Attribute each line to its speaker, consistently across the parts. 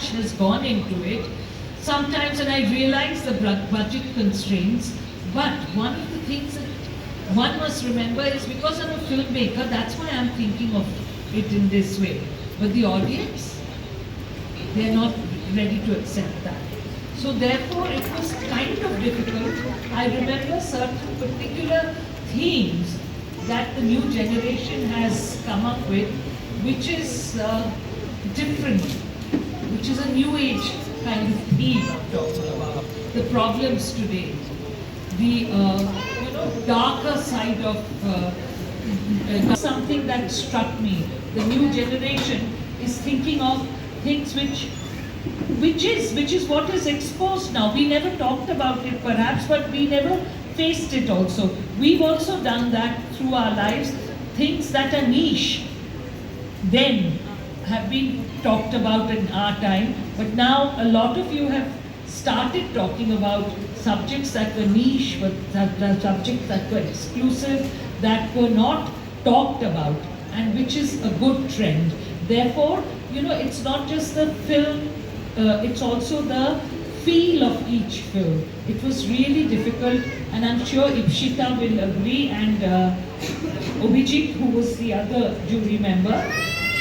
Speaker 1: much has gone into it. Sometimes, and I realize the budget constraints, but one of the things that one must remember is because I'm a filmmaker, that's why I'm thinking of it in this way. But the audience, they're not ready to accept that. So therefore, it was kind of difficult. I remember certain particular themes that the new generation has come up with, which is different, which is a new age kind of theme I'm talking about. The problems today, the darker side of something that struck me. The new generation is thinking of things which is what is exposed now. We never talked about it perhaps, but we never faced it also. We've also done that through our lives. Things that are niche then have been talked about in our time, but now a lot of you have started talking about subjects that were niche, but subjects that were exclusive, that were not talked about, and which is a good trend. Therefore, it's not just the film, it's also the feel of each film. It was really difficult, and I'm sure Ipshita will agree, and Abhijit, who was the other jury member,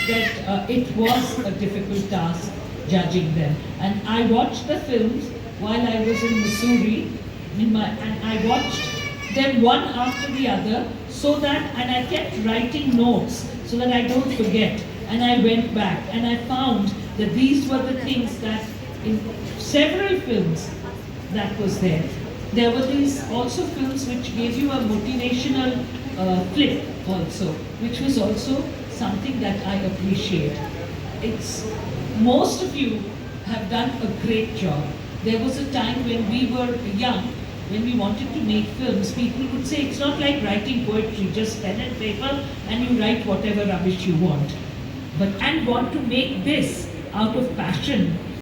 Speaker 1: that it was a difficult task judging them. And I watched the films while I was in Missouri, and I watched them one after the other, and I kept writing notes so that I don't forget. And I went back and I found that these were the things that in several films that was there. There were these also films which gave you a motivational flip also, which was also something that I appreciate. Most of you have done a great job. There was a time when we were young, when we wanted to make films, people would say it's not like writing poetry, just pen and paper and you write whatever rubbish you want. And want to make this out of passion